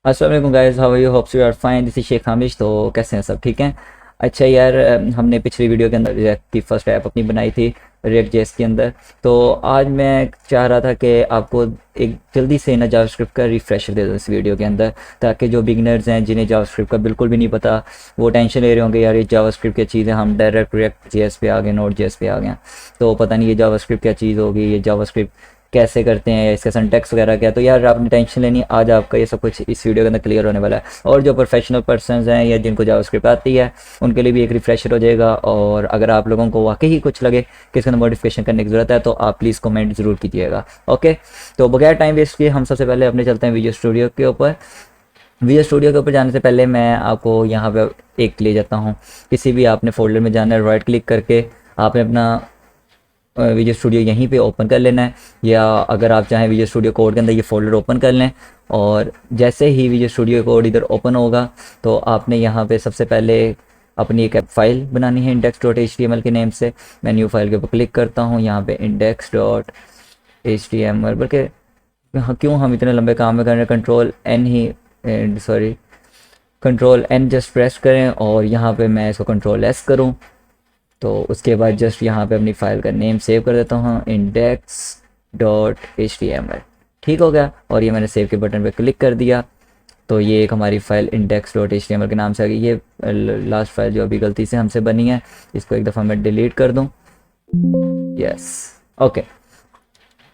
अस्सलाम वालेकुम guys, how are you? Hopes you are fine. This is Sheikh Hamish. तो कैसे हैं सब? ठीक हैं। अच्छा यार, हमने पिछली वीडियो के अंदर रिएक्ट की फर्स्ट ऐप अपनी बनाई थी रिएक्ट जेएस के अंदर। तो आज मैं चाह रहा था कि आपको एक जल्दी से ना जावास्क्रिप्ट का रिफ्रेशर दे दूँ इस वीडियो के अंदर, ताकि जो बिगनर्स हैं जिन्हें जावास्क्रिप्ट का बिल्कुल भी नहीं पता, वो टेंशन ले रहे होंगे यार ये जावास्क्रिप्ट क्या चीज़ है, हम डायरेक्ट रिएक्ट जेएस पे आ गए, नोड जेएस पे आ गए, तो पता नहीं ये जावास्क्रिप्ट क्या चीज़ होगी, ये जावास्क्रिप्ट कैसे करते हैं, इसका सिंटैक्स वगैरह क्या। तो यार आपने टेंशन लेनी, आज आपका ये सब कुछ इस वीडियो के अंदर क्लियर होने वाला है। और जो प्रोफेशनल पर्सन्स हैं या जिनको जावास्क्रिप्ट आती है, उनके लिए भी एक रिफ्रेशर हो जाएगा। और अगर आप लोगों को वाकई ही कुछ लगे कि इसके अंदर मॉडिफिकेशन करने की ज़रूरत है, तो आप प्लीज़ कमेंट ज़रूर कीजिएगा। ओके, तो बगैर टाइम वेस्ट किए हम सबसे पहले अपने चलते हैं विजुअल स्टूडियो के ऊपर। विजुअल स्टूडियो के ऊपर जाने से पहले मैं आपको यहाँ पे एक ले जाता हूँ। किसी भी आपने फोल्डर में जाना है, राइट क्लिक करके आपने अपना विजुअल स्टूडियो यहीं पे ओपन कर लेना है, या अगर आप चाहें विजुअल स्टूडियो कोड के अंदर ये फोल्डर ओपन कर लें। और जैसे ही विजुअल स्टूडियो कोड इधर ओपन होगा, तो आपने यहाँ पे सबसे पहले अपनी एक फाइल बनानी है index.html के नेम से। मैं न्यू फाइल के ऊपर क्लिक करता हूँ, यहाँ पे index.html, बल्कि क्यों हम इतने लंबे काम में कर रहे हैं, कंट्रोल एन जस्ट प्रेस करें और यहाँ पे मैं इसको कंट्रोल एस करूँ। तो उसके बाद जस्ट यहाँ पे अपनी फ़ाइल का नेम सेव कर देता हूँ, index.html। ठीक हो गया, और ये मैंने सेव के बटन पे क्लिक कर दिया, तो ये एक हमारी फ़ाइल index.html के नाम से आ गई। ये लास्ट फाइल जो अभी गलती से हमसे बनी है, इसको एक दफ़ा मैं डिलीट कर दूँ। Yes, okay.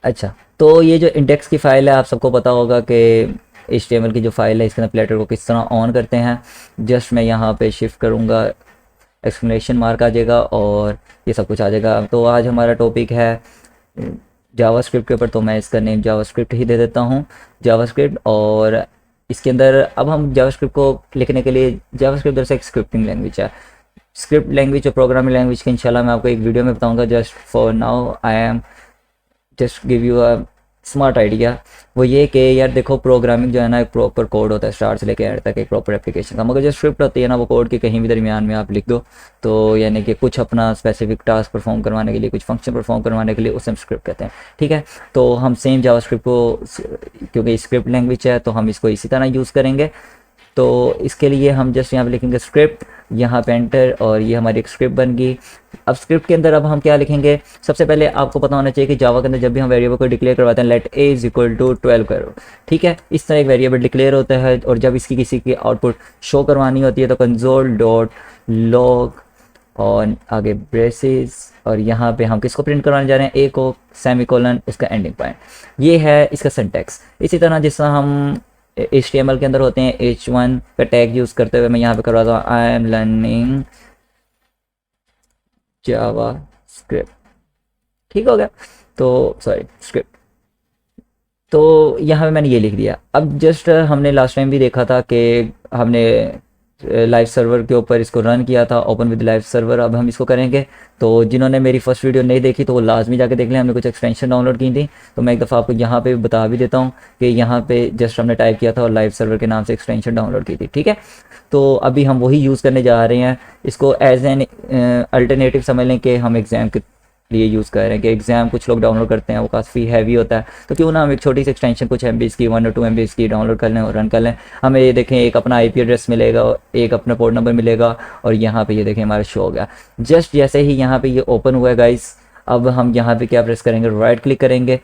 अच्छा, तो ये जो इंडेक्स की फ़ाइल है, आप सबको पता होगा कि HTML की जो फ़ाइल है, इसके अंदर प्लेटर को किस तरह ऑन करते हैं। जस्ट मैं यहाँ पे शिफ्ट करूँगा, एक्सक्लेमेशन मार्क आ जाएगा और ये सब कुछ आ जाएगा। तो आज हमारा टॉपिक है जावास्क्रिप्ट के ऊपर, तो मैं इसका नेम जावास्क्रिप्ट ही दे देता हूँ, जावास्क्रिप्ट। और इसके अंदर अब हम जावास्क्रिप्ट को लिखने के लिए, जावास्क्रिप्ट दरअसल एक स्क्रिप्टिंग लैंग्वेज है। स्क्रिप्ट लैंग्वेज और प्रोग्रामिंग लैंग्वेज की इंशाल्लाह मैं आपको एक वीडियो में बताऊंगा। Just for now I am just give you a smart idea. वो ये कि यार देखो, प्रोग्रामिंग जो है ना, एक प्रॉपर कोड होता है स्टार्ट से लेकर एंड तक, एक प्रॉपर एप्लीकेशन का। मगर जो स्क्रिप्ट होती है ना, वो कोड के कहीं भी दरमियान में आप लिख दो, तो यानी कि कुछ अपना स्पेसिफिक टास्क परफॉर्म करवाने के लिए, कुछ फंक्शन परफॉर्म करवाने के लिए, उसे हम स्क्रिप्ट कहते हैं। ठीक है, तो हम सेम जावास्क्रिप्ट को, क्योंकि स्क्रिप्ट लैंग्वेज है, तो हम इसको इसी तरह यूज़ करेंगे। तो इसके लिए हम जस्ट यहाँ पे लिखेंगे स्क्रिप्ट, यहाँ पे एंटर, और ये हमारी एक स्क्रिप्ट बन गई। अब स्क्रिप्ट के अंदर अब हम क्या लिखेंगे, सबसे पहले आपको पता होना चाहिए कि जावा के अंदर जब भी हम वेरिएबल को डिक्लेयर करवाते हैं, let a is equal to 12 करो। ठीक है, इस तरह एक वेरिएबल डिक्लेयर होता है, और जब इसकी किसी की आउटपुट शो करवानी होती है, तो कंसोल डॉट लॉग और आगे ब्रेसेस, और यहाँ पे हम किसको प्रिंट करवाने जा रहे हैं, ए को, सेमीकोलन उसका एंडिंग पॉइंट। ये है इसका सिंटैक्स। इसी तरह जिस तरह हम HTML के अंदर होते हैं, H1 का टैग यूज़ करते हुए मैं यहाँ पे करवाता हूँ I am learning Java script. ठीक हो गया, तो सॉरी स्क्रिप्ट, तो यहाँ पे मैंने ये लिख दिया। अब जस्ट हमने लास्ट टाइम भी देखा था कि हमने लाइव सर्वर के ऊपर इसको रन किया था, ओपन विद लाइव सर्वर। अब हम इसको करेंगे, तो जिन्होंने मेरी फर्स्ट वीडियो नहीं देखी तो वो लाजमी जाके देख लें, हमने कुछ एक्सटेंशन डाउनलोड की थी। तो मैं एक दफ़ा आपको यहाँ पे बता भी देता हूँ कि यहाँ पे जस्ट हमने टाइप किया था और लाइव सर्वर के नाम से एक्सटेंशन डाउनलोड की थी। ठीक है, तो अभी हम वही यूज़ करने जा रहे हैं। इसको एज एन अल्टरनेटिव समझ लें कि हम एग्ज़ाम के लिए यूज़ कर रहे हैं, कि एग्ज़ाम कुछ लोग डाउनलोड करते हैं, वो काफ़ी हैवी होता है, तो क्यों ना हम एक छोटी सी एक्सटेंशन कुछ MB की 1 और 2 MB की डाउनलोड कर लें और रन कर लें। हमें ये देखें, एक अपना IP एड्रेस मिलेगा, एक अपना पोर्ट नंबर मिलेगा, और यहाँ पे ये देखें हमारा शो हो गया। जस्ट जैसे ही यहाँ पे ये ओपन हुआ है गाइस, अब हम यहाँ पे क्या प्रेस करेंगे, राइट क्लिक करेंगे।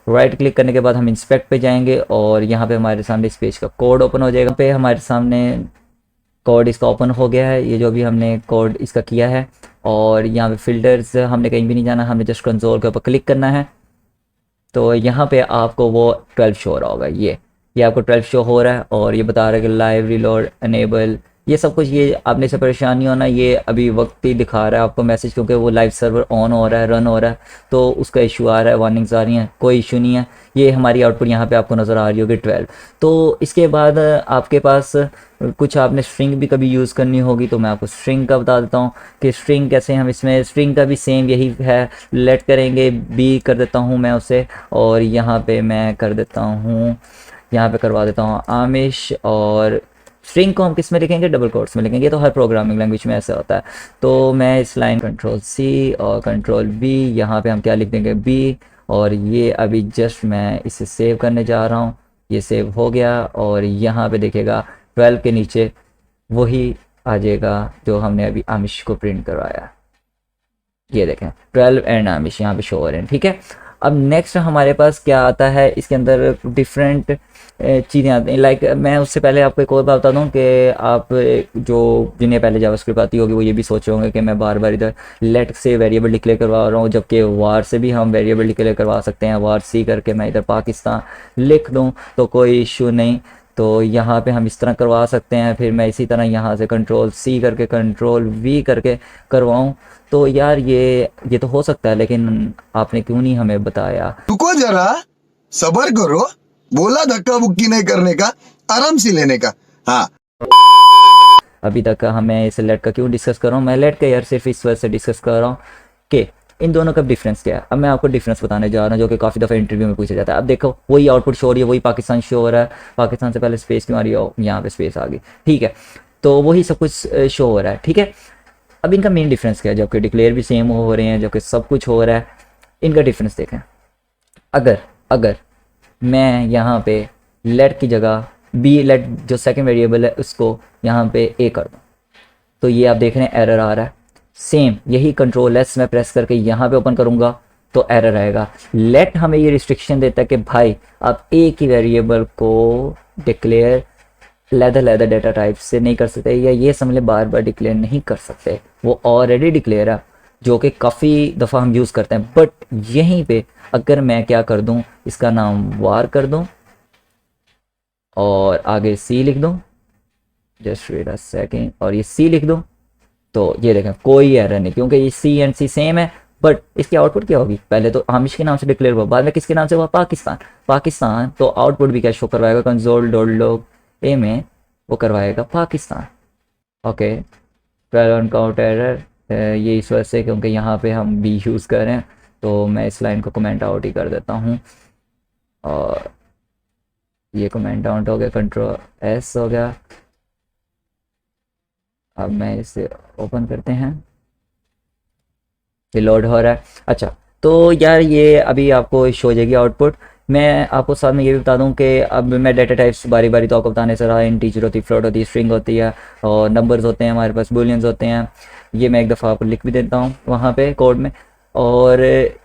राइट क्लिक करने के बाद हम इंस्पेक्ट पे जाएंगे, और यहाँ पे हमारे सामने इस पेज का कोड ओपन हो जाएगा। पे हमारे सामने कोड इसका ओपन हो गया है, ये जो भी हमने कोड इसका किया है। और यहाँ पे फिल्टर्स हमने कहीं भी नहीं जाना, हमने जस्ट कंसोल के ऊपर क्लिक करना है। तो यहाँ पे आपको वो 12 शो हो रहा होगा, ये आपको 12 शो हो रहा है, और ये बता रहा है कि लाइव रिलोड अनेबल, ये सब कुछ। ये आपने से परेशान नहीं होना, ये अभी वक्त ही दिखा रहा है आपको मैसेज, क्योंकि वो लाइव सर्वर ऑन हो रहा है, रन हो रहा है, तो उसका इशू आ रहा है, वार्निंग्स आ रही हैं। कोई इशू नहीं है, ये हमारी आउटपुट यहाँ पे आपको नज़र आ रही होगी 12। तो इसके बाद आपके पास कुछ आपने स्ट्रिंग भी कभी यूज़ करनी होगी, तो मैं आपको स्ट्रिंग का बता देता हूँ कि स्ट्रिंग कैसे हम इसमें, स्ट्रिंग का भी सेम यही है। लेट करेंगे, बी कर देता हूँ मैं उसे, और यहाँ पे मैं कर देता हूँ, यहाँ पे करवा देता हूँ आमिश। और स्ट्रिंग को हम किस में लिखेंगे, डबल कोट्स में लिखेंगे, तो हर प्रोग्रामिंग लैंग्वेज में ऐसा होता है। तो मैं इस लाइन कंट्रोल-C और कंट्रोल-V, यहाँ पे हम क्या लिख देंगे, बी। और ये अभी जस्ट मैं इसे सेव करने जा रहा हूँ, ये सेव हो गया और यहाँ पे देखिएगा 12 के नीचे वही आ जाएगा जो हमने अभी आमिश को प्रिंट करवाया। ये देखें 12 एंड आमिश यहाँ पे शो हो रहे हैं। ठीक है, अब नेक्स्ट हमारे पास क्या आता है, इसके अंदर डिफरेंट चीज़ें आती हैं। लाइक मैं उससे पहले आपको एक और बात बता दूं कि आप जो जिन्हें पहले जावास्क्रिप्ट आती होगी वो ये भी सोच रहे होंगे कि मैं बार बार इधर लेट से वेरिएबल डिक्लेयर करवा रहा हूँ, जबकि वार से भी हम वेरिएबल डिक्लेयर करवा सकते हैं। वार सी करके मैं इधर पाकिस्तान लिख दूँ तो कोई इशू नहीं। तो यहाँ पे हम इस तरह करवा सकते हैं। फिर मैं इसी तरह यहाँ से कंट्रोल सी करके कंट्रोल वी करके करवाऊँ। तो यार ये तो हो सकता है, लेकिन आपने क्यों नहीं हमें बताया। रुको जरा, सबर करो, बोला धक्का बुक्की नहीं करने का, आराम से लेने का। हाँ, अभी तक हमें इस लेट का क्यों डिस्कस कर रहा हूँ मैं, लेट का यार सिर्फ इस वजह से डिस्कस कर रहा हूँ कि इन दोनों का डिफरेंस क्या है। अब मैं आपको डिफरेंस बताने जा रहा हूँ जो कि काफ़ी दफ़ा इंटरव्यू में पूछा जाता है। अब देखो वही आउटपुट शो हो रही है, वही पाकिस्तान शो हो रहा है। पाकिस्तान से पहले स्पेस क्यों आ रही है, यहाँ पे स्पेस आ गई। ठीक है, तो वही सब कुछ शो हो रहा है। ठीक है, अब इनका मेन डिफरेंस क्या है, जबकि डिक्लेयर भी सेम हो रहे हैं, जबकि सब कुछ हो रहा है। इनका डिफरेंस देखें, अगर अगर मैं यहाँ पे लेट की जगह बी, लेट जो सेकंड वेरिएबल है उसको यहाँ पे ए कर दूँ, तो ये आप देख रहे हैं एरर आ रहा है। सेम यही कंट्रोल एस मैं प्रेस करके यहाँ पे ओपन करूँगा तो एरर आएगा। लेट हमें ये रिस्ट्रिक्शन देता है कि भाई आप एक ही वेरिएबल को डिक्लेयर लैदर डेटा टाइप से नहीं कर सकते, या ये समझ लें बार बार डिक्लेयर नहीं कर सकते, वो ऑलरेडी डिक्लेयर है, जो कि काफ़ी दफ़ा हम यूज़ करते हैं। बट यहीं पे अगर मैं क्या कर दूं, इसका नाम वार कर दूं और आगे सी लिख दूं, जस्ट वेट अ सेकेंड, और ये सी लिख दूं, तो ये देखें कोई एरर नहीं, क्योंकि ये सी एंड सी सेम है। बट इसकी आउटपुट क्या होगी, पहले तो आमिश के नाम से डिक्लेयर हुआ, बाद में किसके नाम से हुआ, पाकिस्तान। पाकिस्तान तो आउटपुट भी क्या शो करवाएगा, कंसोल डॉट लॉग ए में वो करवाएगा पाकिस्तान। ओके, 12 अनकाउंट एरर, ये इस वजह से क्योंकि यहाँ पे हम बी यूज़ कर रहे हैं, तो मैं इस लाइन को कमेंट आउट ही कर देता हूँ और ये कमेंट आउट हो गया, कंट्रोल एस हो गया। अब मैं इसे ओपन करते हैं, ये लोड हो रहा है। अच्छा, तो यार ये अभी आपको शो हो जाएगी आउटपुट। मैं आपको साथ में ये भी बता दूं कि अब मैं डेटा टाइप्स बारी बारी तो आपको बताने से रहा, इंटीजर होती है, फ्लोट होती है, स्ट्रिंग होती है और नंबर्स होते हैं, हमारे पास बुलियंस होते हैं। ये मैं एक दफ़ा आपको लिख भी देता हूँ वहाँ पे कोड में, और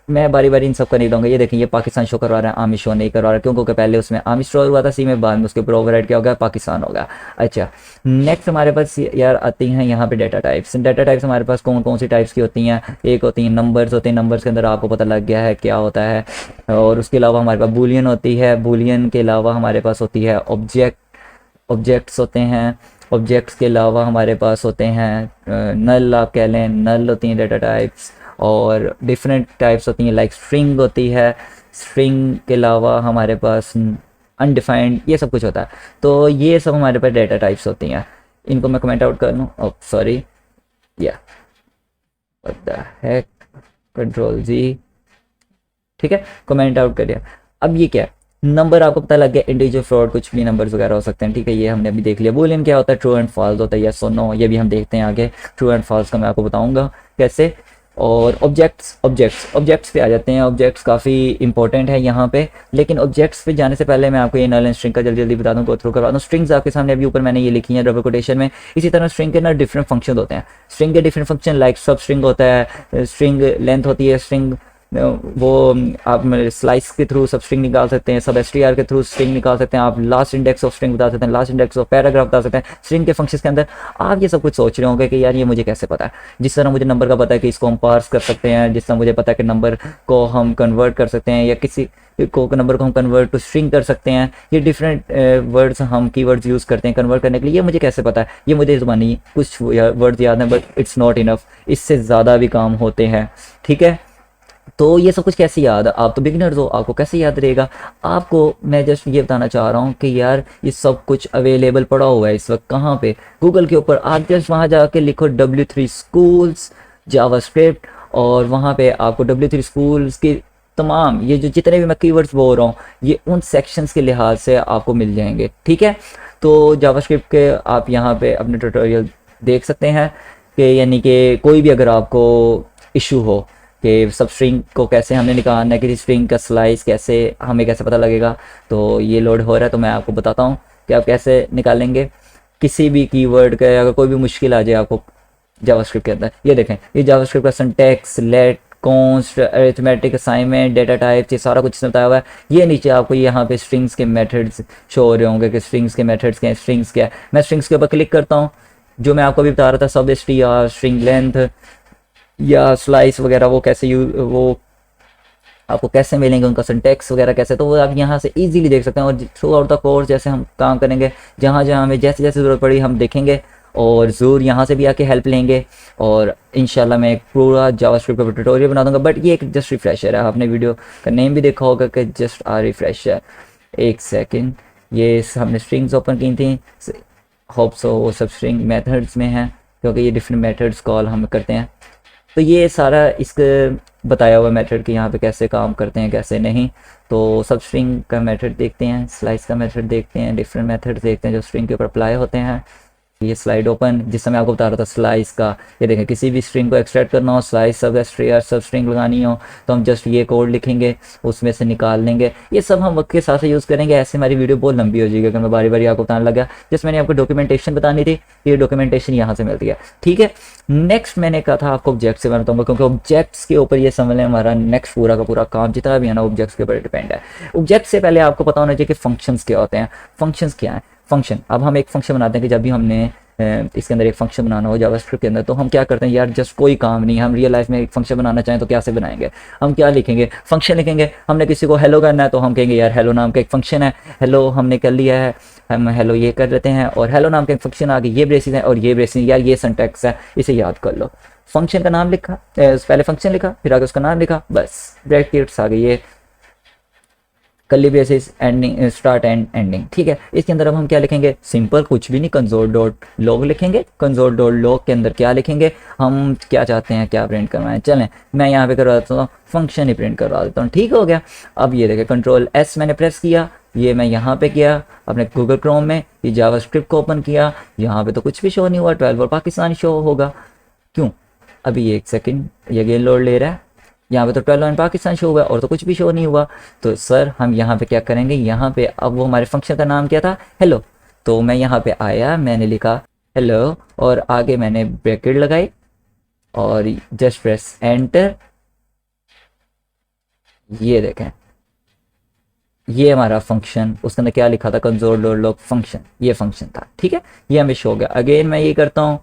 मैं बारी बारी इन सब का नहीं दूँगा। ये देखिए ये पाकिस्तान शो करवा रहा है, आमिश शो नहीं करवा रहा है, क्यों, क्योंकि पहले उसमें आमिश शो हुआ था सी में, बाद में उसके ऊपर ओवरराइड क्या हो गया, पाकिस्तान हो गया। अच्छा, नेक्स्ट हमारे पास यार आती हैं यहाँ पे डेटा टाइप्स। डेटा टाइप्स हमारे पास कौन कौन सी टाइप्स की होती हैं, एक होती हैं नंबर्स होते हैं, नंबर्स के अंदर आपको पता लग गया है क्या होता है। और उसके अलावा हमारे पास बूलियन होती है, बूलियन के अलावा हमारे पास होती है ऑब्जेक्ट्स होते हैं। ऑब्जेक्ट्स के अलावा हमारे पास होते हैं नल, आप कह लें नल होती हैं डेटा टाइप्स, और डिफरेंट टाइप्स होती हैं लाइक स्ट्रिंग होती है। स्ट्रिंग के अलावा हमारे पास अनडिफाइंड, ये सब कुछ होता है। तो ये सब हमारे पास डेटा टाइप्स होती हैं। इनको मैं कमेंट आउट कर लूँ, ओह सॉरी, या व्हाट द हेक, कंट्रोल जी, ठीक है, कमेंट आउट कर दिया। अब ये क्या है, नंबर आपको पता लग गया, इंटीजर, फ्लोट, कुछ भी नंबर्स वगैरह हो सकते हैं। ठीक है, ये हमने अभी देख लिया। बूलियन क्या होता है, ट्रू एंड फॉल्स होता है, यस और नो, ये भी हम देखते हैं आगे। ट्रू एंड फॉल्स का मैं आपको बताऊंगा कैसे। और ऑब्जेक्ट्स पे आ जाते हैं। ऑब्जेक्ट्स काफ़ी इंपॉर्टेंट है यहाँ पे, लेकिन ऑब्जेक्ट्स पे जाने से पहले मैं आपको ये नल एंड स्ट्रिंग का जल्दी जल्दी बता दूँ, गो थ्रू करवा दूँ। स्ट्रिंग्स आपके सामने अभी ऊपर मैंने ये लिखी है डबल कोटेशन में। इसी तरह स्ट्रिंग के ना डिफरेंट फंक्शन होते हैं। स्ट्रिंग के डिफरेंट फंक्शन लाइक सब स्ट्रिंग होता है, स्ट्रिंग लेंथ होती है, स्ट्रिंग वो आप स्लाइस के थ्रू सब स्ट्रिंग निकाल सकते हैं, सब एसटीआर के थ्रू स्ट्रिंग निकाल सकते हैं, आप लास्ट इंडेक्स ऑफ स्ट्रिंग बता सकते हैं, लास्ट इंडेक्स ऑफ पैराग्राफ बता सकते हैं स्ट्रिंग के फंक्शंस के अंदर। आप ये सब कुछ सोच रहे होंगे कि यार ये मुझे कैसे पता है। जिस तरह मुझे नंबर का पता है कि इसको हम पार्स कर सकते हैं, जिस तरह मुझे पता है कि नंबर को हम कन्वर्ट कर सकते हैं, या किसी को नंबर को हम कन्वर्ट टू स्ट्रिंग कर सकते हैं, ये डिफरेंट वर्ड्स हम कीवर्ड्स यूज़ करते हैं कन्वर्ट करने के लिए। ये मुझे कैसे पता है, ये मुझे ज़बानी कुछ वर्ड्स याद हैं, बट इट्स नॉट इनफ, इससे ज़्यादा भी काम होते हैं। ठीक है, तो ये सब कुछ कैसे याद, आप तो बिगिनर्स हो, आपको कैसे याद रहेगा। आपको मैं जस्ट ये बताना चाह रहा हूँ कि यार ये सब कुछ अवेलेबल पड़ा हुआ है इस वक्त कहाँ पे, गूगल के ऊपर। आप जस्ट वहाँ जाके लिखो W3 स्कूल्स जावास्क्रिप्ट, और वहाँ पे आपको W3 स्कूल्स की तमाम ये जो जितने भी मैं कीवर्ड्स बोल रहा हूँ, ये उन सेक्शंस के लिहाज से आपको मिल जाएंगे। ठीक है, तो जावास्क्रिप्ट के आप यहाँ पे अपने ट्यूटोरियल देख सकते हैं कि यानी कि कोई भी अगर आपको इशू हो कि सब स्ट्रिंग को कैसे हमने निकालना है, किसी स्ट्रिंग का स्लाइस कैसे हमें कैसे पता लगेगा। तो ये लोड हो रहा है तो मैं आपको बताता हूँ कि आप कैसे निकालेंगे किसी भी कीवर्ड का। अगर कोई भी मुश्किल आ जाए आपको जावास्क्रिप्ट के अंदर, ये देखें, ये जावास्क्रिप्ट का syntax, let, const, arithmetic, assignment, data type, ये सारा कुछ इसमें बताया हुआ है। ये नीचे आपको यहाँ पे स्ट्रिंग्स के मेथड्स शो हो रहे होंगे कि स्ट्रिंग्स के मेथड्स क्या है, स्ट्रिंग्स क्या है। मैं स्ट्रिंग्स के ऊपर क्लिक करता हूँ, जो मैं आपको अभी बता रहा था सब str, स्ट्रिंग लेंथ या स्लाइस वगैरह, वो कैसे वो आपको कैसे मिलेंगे, उनका सिंटैक्स वगैरह कैसे, तो वो आप यहाँ से इजीली देख सकते हैं। और थ्रू आउट द कोर्स जैसे हम काम करेंगे, जहाँ जहाँ हमें जैसे जैसे ज़रूरत पड़ी हम देखेंगे और ज़रूर यहाँ से भी आके हेल्प लेंगे। और इंशाल्लाह मैं एक पूरा जावास्क्रिप्ट का ट्यूटोरियल बना दूंगा। बट ये एक जस्ट रिफ्रेशर है, आपने वीडियो का नेम भी देखा होगा कि जस्ट आ रिफ्रेशर। एक सेकेंड, ये हमने स्ट्रिंग्स ओपन की थी, होप सो वो सब स्ट्रिंग मेथड्स में है, क्योंकि ये डिफरेंट मेथड्स कॉल हम करते हैं। तो ये सारा इसका बताया हुआ मेथड कि यहाँ पे कैसे काम करते हैं कैसे नहीं। तो सब स्ट्रिंग का मेथड देखते हैं, स्लाइस का मेथड देखते हैं, डिफरेंट मेथड देखते हैं जो स्ट्रिंग के ऊपर अप्लाई होते हैं। ये स्लाइड ओपन जिस समय आपको बता रहा था स्लाइस का, ये देखें, किसी भी स्ट्रिंग को एक्सट्रैक्ट करना हो, स्लाइस सब स्ट्रिंग लगानी हो, तो हम जस्ट ये कोड लिखेंगे, उसमें से निकाल लेंगे। ये सब हम वक्त के साथ से यूज़ करेंगे। ऐसे हमारी वीडियो बहुत लंबी हो जाएगी अगर मैं बारी बारी आपको बताने लगा। जिस मैंने आपको डॉक्यूमेंटेशन बतानी थी, ये डॉक्यूमेंटेशन यहाँ से मिलती है, ठीक है। नेक्स्ट मैंने कहा था आपको ऑब्जेक्ट से बताऊंगा, क्योंकि ऑब्जेक्ट्स के ऊपर ये समझ लें हमारा नेक्स्ट पूरा का पूरा काम जितना भी है ना ऑब्जेक्ट्स के ऊपर डिपेंड है। ऑब्जेक्ट से पहले आपको पता होना चाहिए कि फंक्शंस क्या होते हैं। फंक्शंस क्या है? फंक्शन, अब हम एक फंक्शन बनाते हैं कि जब भी हमने इसके अंदर एक फंक्शन बनाना हो जावास्क्रिप्ट के अंदर, तो हम क्या करते हैं यार, जस्ट कोई काम नहीं, हम रियल लाइफ में एक फंक्शन बनाना चाहें तो कैसे बनाएंगे? हम क्या लिखेंगे? फंक्शन लिखेंगे। हमने किसी को हेलो करना है तो हम कहेंगे यार हेलो नाम का एक फंक्शन है, हेलो हमने कर लिया है, हम हेलो ये कर लेते हैं, और हेलो नाम का एक फंक्शन आगे ये ब्रेसिस है और ये ब्रेसिस, यार ये सिंटैक्स है, इसे याद कर लो। फंक्शन का नाम लिखा, पहले फंक्शन लिखा, फिर आगे उसका नाम लिखा, बस ब्रैकेट्स आ गई, ये curly braces, ending, start and ending, ठीक है। इसके अंदर अब हम क्या लिखेंगे? सिंपल, कुछ भी नहीं, कंसोल डॉट लॉग लिखेंगे। कंसोल डॉट लॉग के अंदर क्या लिखेंगे? हम क्या चाहते हैं, क्या प्रिंट करवाएं? चलें मैं यहाँ पे करवा देता हूँ, फंक्शन ही प्रिंट करवा देता हूँ, ठीक हो गया। अब ये देखें, कंट्रोल एस मैंने प्रेस किया, ये मैं यहाँ पे किया अपने गूगल क्रोम में, ये जावास्क्रिप्ट को ओपन किया, यहाँ पे तो कुछ भी शो नहीं हुआ, 12 और पाकिस्तानी शो होगा, क्यों? अभी एक सेकेंड, ये गेन लोड ले रहा है, यहाँ पे तो 12 एंड पाकिस्तान शो हुआ और तो कुछ भी शो नहीं हुआ। तो सर हम यहाँ पे क्या करेंगे, यहाँ पे अब वो हमारे फंक्शन का नाम क्या था? हेलो। तो मैं यहाँ पे आया, मैंने लिखा हेलो और आगे मैंने ब्रैकेट लगाई और जस्ट प्रेस एंटर। ये देखें, ये हमारा फंक्शन, उसके अंदर क्या लिखा था? कंसोल डॉट लॉग फंक्शन, ये फंक्शन था, ठीक है। ये हमें शो हो गया। अगेन मैं ये करता हूँ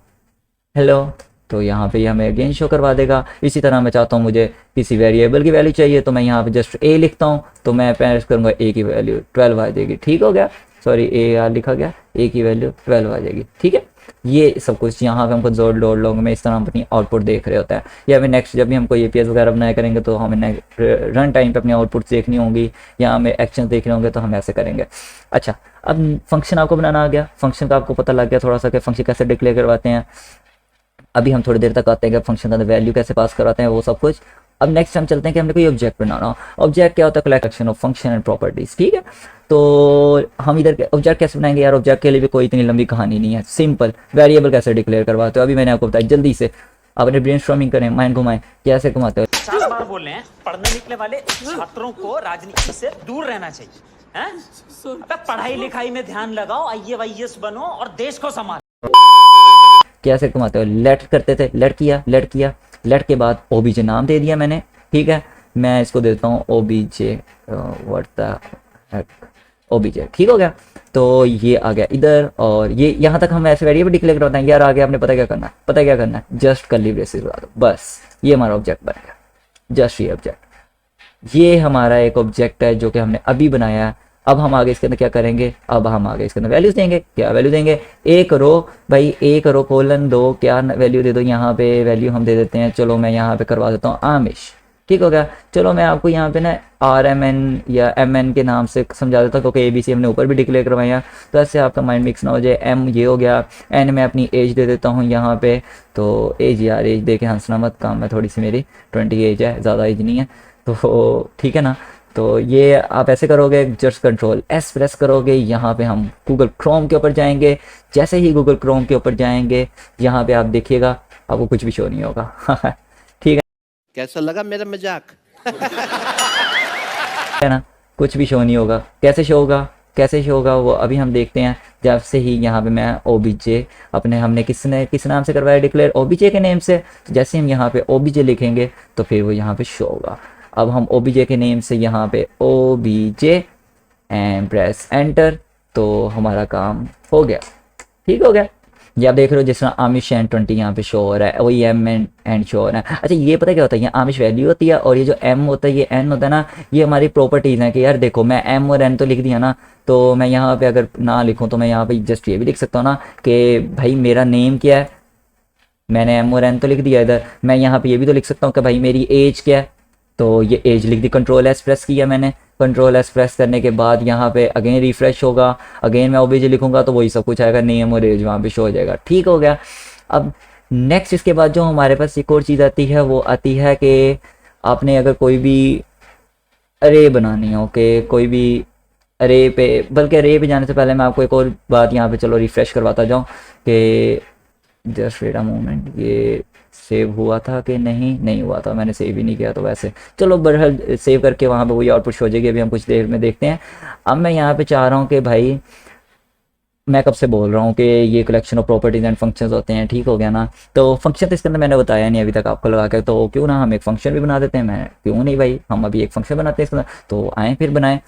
हेलो, तो यहाँ पे ये हमें अगेन शो करवा देगा। इसी तरह मैं चाहता हूँ मुझे किसी वेरिएबल की वैल्यू चाहिए, तो मैं यहाँ पे जस्ट ए लिखता हूँ, तो मैं प्रेस करूँगा ए की वैल्यू 12 आ जाएगी, ठीक हो गया। सॉरी ए आर लिखा गया, ए की वैल्यू 12 आ जाएगी, ठीक है। ये सब कुछ यहाँ पे हमको जोड़ डॉट लॉग में इस तरह हम अपनी आउटपुट देख रहे होता है। या हमें नेक्स्ट जब भी हम कोई एपीएस वगैरह बनाया करेंगे तो हमें रन टाइम पे अपनी आउटपुट देखनी होंगी या हमें एक्शन देखने होंगे, तो हम ऐसे करेंगे। अच्छा, अब फंक्शन आपको बनाना आ गया, फंक्शन का आपको पता लग गया थोड़ा सा कि फंक्शन कैसे डिक्लेयर करवाते हैं। अभी हम थोड़ी देर तक आते हैं कि फंक्शन का वैल्यू कैसे पास कराते हैं, वो सब कुछ। अब नेक्स्ट हम चलते हैं कि हमने कोई ऑब्जेक्ट बनाना हो। ऑब्जेक्ट क्या होता है? Collection of function and properties, ठीक है। तो हम इधर ऑब्जेक्ट कैसे बनाएंगे यार? ऑब्जेक्ट के लिए भी कोई इतनी लंबी कहानी नहीं है, सिंपल। वेरिएबल कैसे डिक्लेयर करवाते हो, अभी मैंने आपको बताया, जल्दी से अपने ब्रेनस्टॉर्मिंग करें, माइंड घुमाएं, कैसे घुमाते हो। 4 बार बोल रहे हैं, पढ़ने निकले वाले छात्रों को राजनीति से दूर रहना चाहिए, हैं? अबे पढ़ाई लिखाई में ध्यान लगाओ, आईएएस बनो और देश को संभालो। कैसे घुमाते हो? लेट करते थे, लेट किया, लेट किया, लेट के बाद ओबीजे नाम दे दिया मैंने, ठीक है। मैं इसको देता हूँ ओबीजे, व्हाट द ओबीजे, ठीक हो गया। तो ये आ गया इधर, और ये यहाँ तक हम ऐसे वेरिएबल डिक्लेयर करवाते हैं। यार आगे आपने पता क्या करना है? पता क्या करना है? जस्ट कर्ली ब्रेसेस लगा दो, बस ये हमारा ऑब्जेक्ट बन गया। जस्ट ये ऑब्जेक्ट, ये हमारा एक ऑब्जेक्ट है जो कि हमने अभी बनाया है। अब हम आगे इसके अंदर क्या करेंगे? अब हम आगे इसके अंदर वैल्यूज देंगे। क्या वैल्यू देंगे? ए करो भाई, ए करो कोलन दो, क्या वैल्यू दे दो? यहाँ पे वैल्यू हम दे देते हैं, चलो मैं यहाँ पे करवा देता हूँ आमिश, ठीक हो गया। चलो मैं आपको यहाँ पे ना RMN या MN के नाम से समझा देता हूँ, क्योंकि ABC हमने ऊपर भी डिक्लेयर करवाया, तो ऐसे आपका माइंड मिक्स ना हो जाए। M ये हो गया, N मैं अपनी एज दे देता हूँ यहाँ पे, तो एज, यार एज दे के हंसना मत, काम में थोड़ी सी मेरी 20 एज है, ज़्यादा एज नहीं है, तो ठीक है ना। तो ये आप ऐसे करोगे, जस्ट कंट्रोल एस प्रेस करोगे, यहाँ पे हम गूगल क्रोम के ऊपर जाएंगे। जैसे ही गूगल क्रोम के ऊपर जाएंगे, यहाँ पे आप देखिएगा आपको कुछ भी शो नहीं होगा ठीक है। कैसा लगा मेरा मजाक? है ना, कुछ भी शो नहीं होगा। कैसे शो होगा, कैसे शो होगा वो अभी हम देखते हैं। जब से ही यहाँ पे मैं ओबीजे अपने हमने किस नाम से करवाया डिक्लेयर, ओबीजे के नेम से। तो जैसे हम यहाँ पे ओबीजे लिखेंगे तो फिर वो यहाँ पे शो होगा। अब हम ओबीजे के नेम से यहाँ पे ओबीजे एंड प्रेस एंटर, तो हमारा काम हो गया, ठीक हो गया। ये आप देख रहे हो जिस तरह आमिश एंड 20 यहाँ पे शो हो रहा है, वही एम एंड शो हो रहा है। अच्छा ये पता क्या होता है, ये आमिश वैल्यू होती है और ये जो एम होता है, ये एन होता है ना, ये हमारी प्रॉपर्टीज़ हैं कि यार देखो मैं एम और एन तो लिख दिया ना, तो मैं यहाँ पे अगर ना लिखूँ तो मैं यहाँ पे जस्ट ये भी लिख सकता हूँ ना कि भाई मेरा नेम क्या है, मैंने एम और एन तो लिख दिया इधर। मैं यहाँ पे ये भी तो लिख सकता हूँ कि भाई मेरी एज क्या है, तो ये एज लिख दी, कंट्रोल एस प्रेस किया मैंने। कंट्रोल एस प्रेस करने के बाद यहाँ पे अगेन रिफ्रेश होगा, अगेन मैं ओबीजे लिखूंगा तो वही सब कुछ आएगा, नेम और एज वहाँ पे शो हो जाएगा, ठीक हो गया। अब नेक्स्ट इसके बाद जो हमारे पास एक और चीज़ आती है वो आती है कि आपने अगर कोई भी अरे बनानी हो, कि कोई भी अरे पे, बल्कि अरे पे जाने से पहले मैं आपको एक और बात यहाँ पे चलो रिफ्रेश करवाता जाऊँ कि जस्ट वेट अ मोमेंट, ये सेव हुआ था कि नहीं हुआ था, मैंने सेव ही नहीं किया। तो वैसे चलो बहरहाल सेव करके वहाँ पे वही आउटपुट हो जाएगी, अभी हम कुछ देर में देखते हैं। अब मैं यहाँ पे चाह रहा हूँ कि भाई मैं कब से बोल रहा हूँ कि ये collection of properties and functions होते हैं, ठीक हो गया ना। तो फंक्शन तो इसके अंदर मैंने बताया नहीं अभी तक आपको लगा के, तो क्यों ना हम एक फंक्शन भी बना देते हैं, मैं क्यों नहीं भाई, हम अभी एक फंक्शन बनाते हैं इसके अंदर, तो आए फिर बनाएं।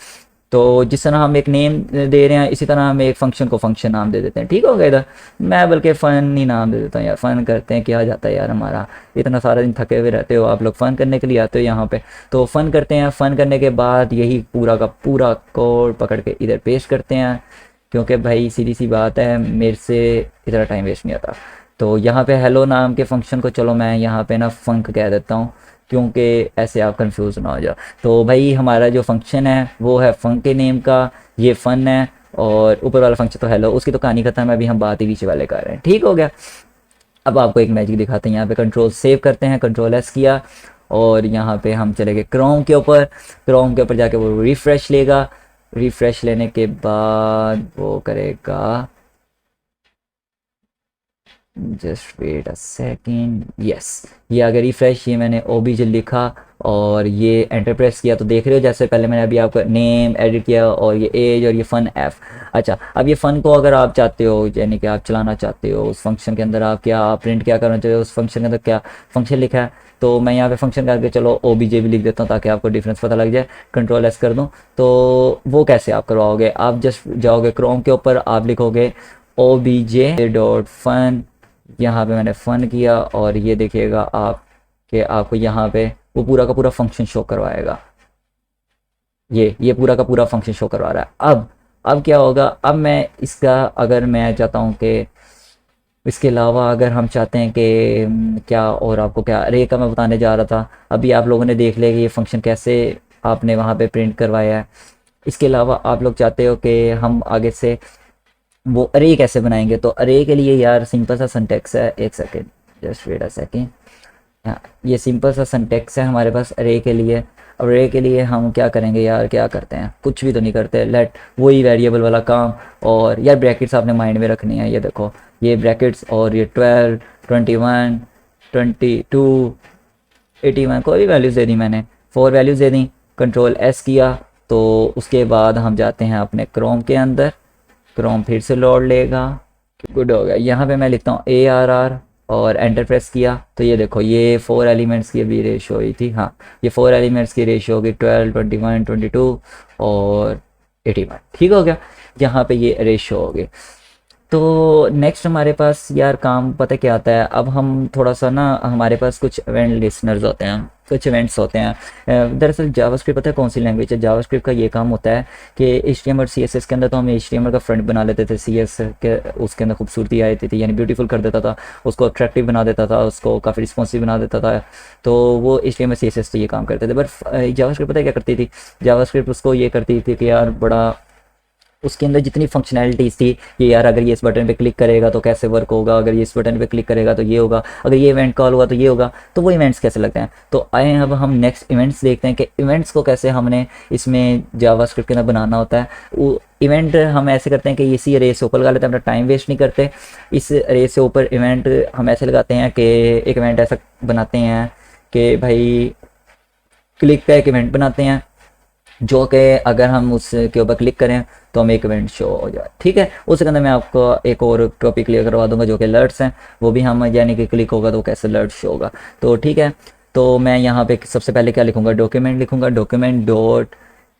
तो जिस तरह हम एक नेम दे रहे हैं इसी तरह हम एक फंक्शन को फंक्शन नाम दे देते हैं, ठीक हो गया। इधर मैं बल्कि फ़न ही नाम दे देता हूँ यार, फ़न करते हैं, क्या जाता है यार हमारा, इतना सारा दिन थके हुए रहते हो आप लोग, फ़न करने के लिए आते हो यहाँ पे, तो फ़न करते हैं। फ़न करने के बाद यही पूरा का पूरा कोड पकड़ के इधर पेस्ट करते हैं, क्योंकि भाई सीधी सी बात है मेरे से इतना टाइम वेस्ट नहीं आता। तो यहाँ पे हेलो नाम के फंक्शन को चलो मैं यहाँ पे ना फंक कह देता हूँ, क्योंकि ऐसे आप कंफ्यूज ना हो जाओ। तो भाई हमारा जो फंक्शन है वो है फंक के नेम का, ये फ़न है, और ऊपर वाला फंक्शन तो हेलो, उसकी तो कहानी खत्म है, अभी हम बात ही नीचे वाले कर रहे हैं, ठीक हो गया। अब आपको एक मैजिक दिखाते हैं, यहाँ पे कंट्रोल सेव करते हैं, कंट्रोल एस किया और यहाँ पे हम चले गए क्रोम के ऊपर। क्रोम के ऊपर जाके वो रिफ़्रेश लेगा, रिफ़्रेश लेने के बाद वो करेगा, just wait a second, yes ये आगे रिफ्रेश, ये मैंने ओबीजे लिखा और ये एंटर प्रेस किया, तो देख रहे हो जैसे पहले मैंने अभी आपका नेम एडिट किया और ये एज और ये फ़न एफ। अच्छा अब ये फ़न को अगर आप चाहते हो, यानी कि आप चलाना चाहते हो उस फंक्शन के अंदर, आप क्या प्रिंट क्या करना चाहते हो उस फंक्शन के अंदर, क्या फंक्शन लिखा है, तो मैं यहाँ पे फंक्शन करके चलो ओबीजे भी लिख देता हूँ ताकि आपको डिफरेंस पता लग जाए। कंट्रोल एस कर दूँ तो वो कैसे आप करवाओगे, आप जस्ट जाओगे क्रोम के ऊपर, आप लिखोगे ओबीजे डॉट फन, यहाँ पे मैंने फ़न किया और ये देखिएगा आप कि आपको यहाँ पे वो पूरा का पूरा फंक्शन शो करवाएगा, ये पूरा का पूरा फंक्शन शो करवा रहा है। अब क्या होगा, अब मैं इसका अगर मैं चाहता हूँ कि इसके अलावा अगर हम चाहते हैं कि क्या, और आपको क्या अरे का मैं बताने जा रहा था, अभी आप लोगों ने देख लिया कि ये फंक्शन कैसे आपने वहाँ पे प्रिंट करवाया है। इसके अलावा आप लोग चाहते हो कि हम आगे से वो अरे कैसे बनाएंगे, तो अरे के लिए यार सिंपल सा सिंटैक्स है, एक second just wait a second, ये सिंपल सा सिंटैक्स है हमारे पास अरे के लिए। अब अरे के लिए हम क्या करेंगे यार, क्या करते हैं, कुछ भी तो नहीं करते, लेट वही वेरिएबल वाला काम, और यार ब्रैकेट्स आपने माइंड में रखनी है, ये देखो ये ब्रैकेट्स और ये 12 21 22 81 कोई भी वैल्यूज़ दे दी मैंने, 4 वैल्यूज़ दे दी, कंट्रोल एस किया। तो उसके बाद हम जाते हैं अपने क्रोम के अंदर, क्रोम फिर से लोड लेगा, गुड हो गया। यहाँ पे मैं लिखता हूँ ARR और एंटर प्रेस किया, तो ये देखो ये 4 एलिमेंट्स की अभी रेशो हुई थी, हाँ ये 4 एलिमेंट्स की रेशो होगी 12 21 22 और 81, ठीक हो गया। यहाँ पे ये रेशो हो गई। तो नेक्स्ट हमारे पास यार काम पता क्या आता है, अब हम थोड़ा सा ना, हमारे पास कुछ इवेंट लिसनर्स होते हैं, कुछ इवेंट्स होते हैं। दरअसल जावास्क्रिप्ट पता है कौन सी लैंग्वेज है, जावास्क्रिप्ट का ये काम होता है कि HTML और CSS के अंदर तो हम HTML का फ्रंट बना लेते थे, CS के उसके अंदर खूबसूरती आ जाती थी, यानी ब्यूटीफुल कर देता था, उसको अट्रैक्टिव बना देता था, उसको काफ़ी रिस्पॉन्सिव बना देता था, तो वो HTML CSS तो ये काम करते थे। बट जावास्क्रिप्ट पता है क्या करती थी, जावास्क्रिप्ट उसको ये करती थी कि यार बड़ा उसके अंदर जितनी फंक्शनैलिटीज़ थी कि यार अगर ये इस बटन पे क्लिक करेगा तो कैसे वर्क होगा, अगर ये इस बटन पे क्लिक करेगा तो ये होगा, अगर ये इवेंट कॉल हुआ तो ये होगा, तो वो इवेंट्स कैसे लगते हैं। तो आए अब हम नेक्स्ट इवेंट्स देखते हैं कि इवेंट्स को कैसे हमने इसमें जावास्क्रिप्ट के अंदर बनाना होता है। वो इवेंट हम ऐसे करते हैं कि इसी अरे से ऊपर लगा लेते हैं, अपना टाइम वेस्ट नहीं करते, इस अरे से ऊपर इवेंट हम ऐसे लगाते हैं कि एक इवेंट ऐसा बनाते हैं कि भाई क्लिक का एक इवेंट बनाते हैं जो कि अगर हम उसके ऊपर क्लिक करें तो हमें एक इवेंट शो हो जाए, ठीक है। उसके अंदर मैं आपको एक और टॉपिक क्लियर करवा दूंगा जो कि अलर्ट्स हैं, वो भी हम यानी कि क्लिक होगा तो कैसे अलर्ट शो होगा। तो ठीक है, तो मैं यहाँ पे सबसे पहले क्या लिखूंगा, डॉक्यूमेंट लिखूंगा, document dot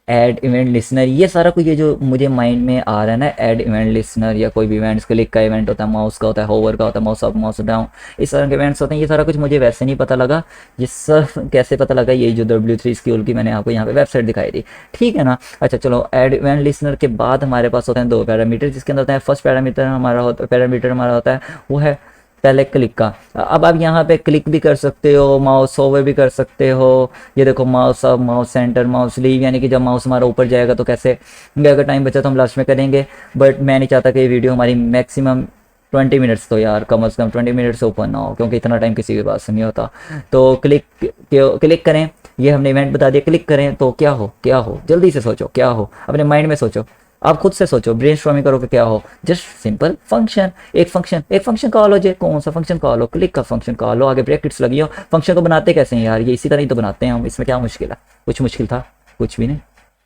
add event listener. ये सारा कुछ ये जो मुझे माइंड में आ रहा है ना, ऐड इवेंट लिसनर या कोई भी इवेंट्स, क्लिक का इवेंट होता है, माउस का होता है, होवर का होता है, माउस अप माउस डाउन, इस तरह के इवेंट्स होते हैं। ये सारा कुछ मुझे वैसे नहीं पता लगा, ये सब कैसे पता लगा, ये जो W3 स्कूल की मैंने आपको यहाँ पे वेबसाइट दिखाई दी, ठीक है ना। अच्छा चलो, ऐड इवेंट लिसनर के बाद हमारे पास होते हैं दो पैरामीटर, जिसके अंदर होता है फर्स्ट पैरामीटर हमारा होता है वो है पहले क्लिक का। अब आप यहाँ पे क्लिक भी कर सकते हो, माउस ओवर भी कर सकते हो। ये देखो mouse up, mouse centre, mouse leave, यानी कि जब माउस हमारा ऊपर जाएगा तो कैसे, अगर टाइम बचा तो हम लास्ट में करेंगे, बट मैं नहीं चाहता कि ये वीडियो हमारी मैक्सिमम 20 मिनट्स, तो यार कम से कम 20 मिनट से ऊपर ना हो, क्योंकि इतना टाइम किसी के पास नहीं होता। तो क्लिक करें, ये हमने इवेंट बता दिया, क्लिक करें तो क्या हो, जल्दी से सोचो क्या हो, अपने माइंड में सोचो, आप खुद से सोचो, ब्रेनस्टॉर्मिंग करो कि क्या हो। जस्ट सिंपल फंक्शन, एक फंक्शन कॉल हो जाए, कौन सा फंक्शन कॉल हो, क्लिक का फंक्शन कॉल हो, आगे ब्रैकेट्स लगी हो। फंक्शन को बनाते कैसे हैं यार, ये इसी तरह ही तो बनाते हैं हम, इसमें क्या मुश्किल है, कुछ मुश्किल था कुछ भी नहीं।